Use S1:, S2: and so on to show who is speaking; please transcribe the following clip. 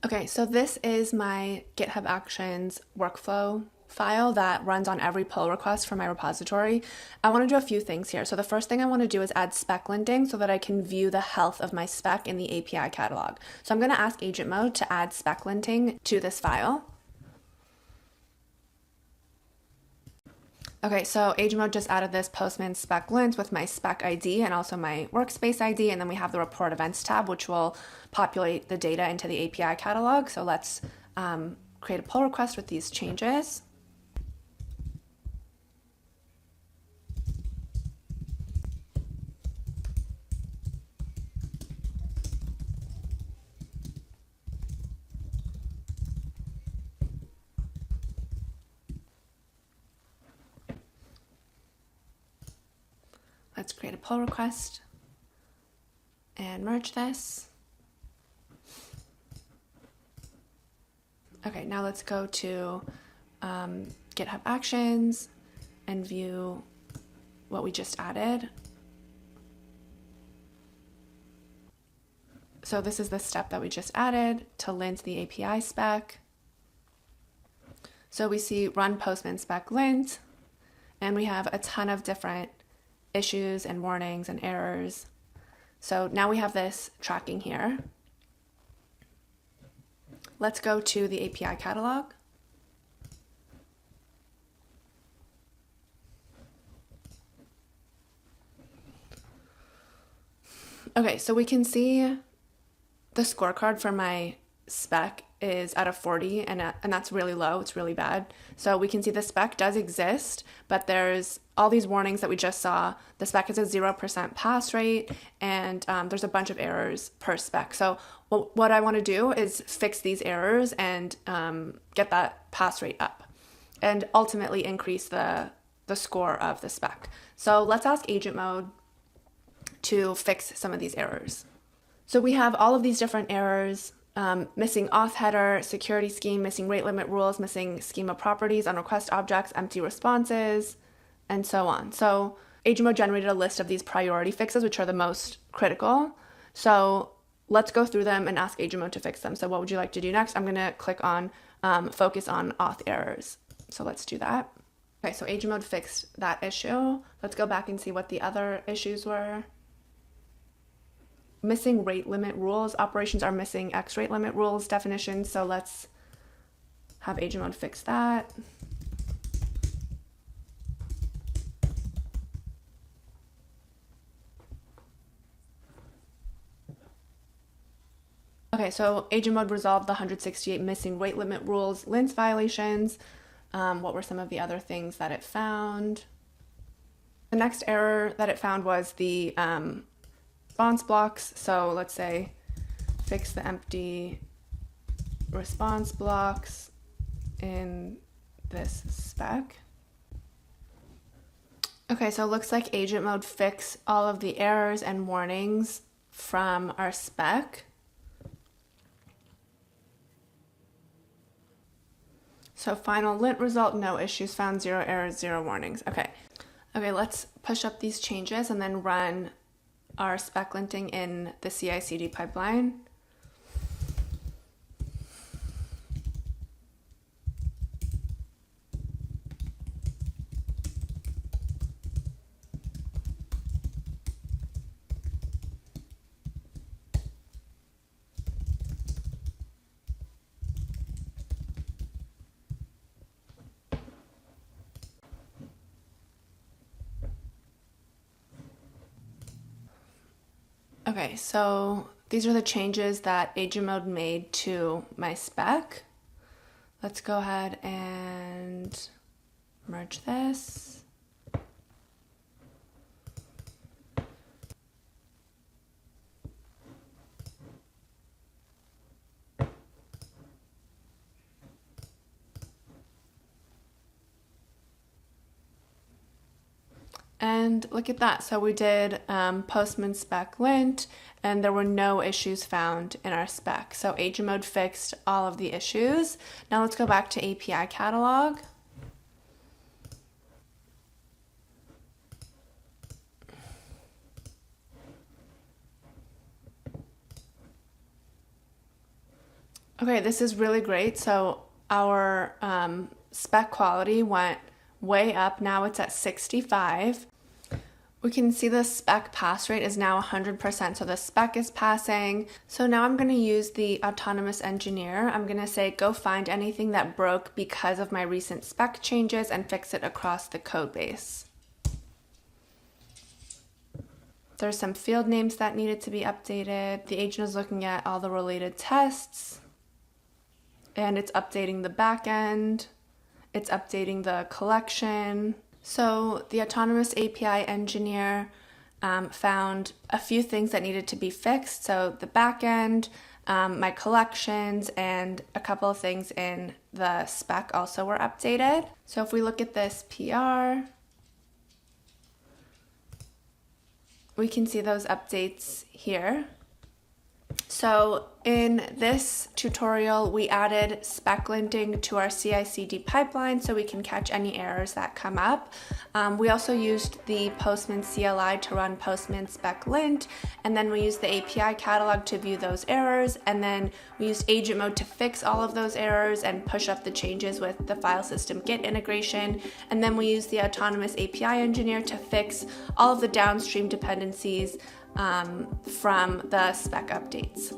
S1: Okay, so this is my GitHub Actions workflow file that runs on every pull request for my repository. I want to do a few things here. So the first thing I want to do is add spec linting so that I can view the health of my spec in the API catalog. So I'm going to ask agent mode to add spec linting to this file. Okay, so agent mode just added this Postman spec lint with my spec ID and also my Workspace ID, and then we have the report events tab, which will populate the data into the API catalog. So let's create a pull request with these changes. Let's create a pull request and merge this. Okay, now let's go to GitHub Actions and view what we just added. So this is the step that we just added to lint the API spec. So we see run Postman spec lint, and we have a ton of different issues and warnings and errors. So now we have this tracking here. Let's go to the API catalog. Okay, so we can see the scorecard for my spec is at a 40, and that's really low. It's really bad. So we can see the spec does exist, but there's all these warnings that we just saw. The spec has a 0% pass rate, and there's a bunch of errors per spec. So what I want to do is fix these errors and get that pass rate up, and ultimately increase the score of the spec. So let's ask agent mode to fix some of these errors. So we have all of these different errors. Missing auth header, security scheme, missing rate limit rules, missing schema properties, on request objects, empty responses, and so on. So agent mode generated a list of these priority fixes, which are the most critical. So let's go through them and ask agent mode to fix them. So what would you like to do next? I'm going to click on focus on auth errors. So let's do that. Okay, so agent mode fixed that issue. Let's go back and see what the other issues were. Missing rate limit rules. Operations are missing X rate limit rules definitions. So let's have agent mode fix that. Okay, so agent mode resolved the 168 missing rate limit rules lint violations. What were some of the other things that it found? The next error that it found was the response blocks. So let's say fix the empty response blocks in this spec. Okay, so it looks like agent mode fixed all of the errors and warnings from our spec. So final lint result, no issues found, 0 errors, 0 warnings. Okay, let's push up these changes and then run our spec linting in the CI/CD pipeline. Okay, so these are the changes that agent mode made to my spec. Let's go ahead and merge this. And look at that. So we did Postman spec lint, and there were no issues found in our spec. So agent mode fixed all of the issues. Now let's go back to API catalog. Okay, this is really great. So our spec quality went way up. Now it's at 65. We can see the spec pass rate is now 100%, so the spec is passing. So now I'm going to use the autonomous engineer. I'm going to say, go find anything that broke because of my recent spec changes and fix it across the code base. There's some field names that needed to be updated. The agent is looking at all the related tests, and it's updating the backend. It's updating the collection. So the autonomous API engineer found a few things that needed to be fixed. So the backend, my collections, and a couple of things in the spec also were updated. So if we look at this PR, we can see those updates here. So in this tutorial, we added Spec Linting to our CI/CD pipeline so we can catch any errors that come up. We also used the Postman CLI to run Postman Spec Lint, and then we used the API catalog to view those errors, and then we used agent mode to fix all of those errors and push up the changes with the file system Git integration, and then we used the autonomous API engineer to fix all of the downstream dependencies from the spec updates.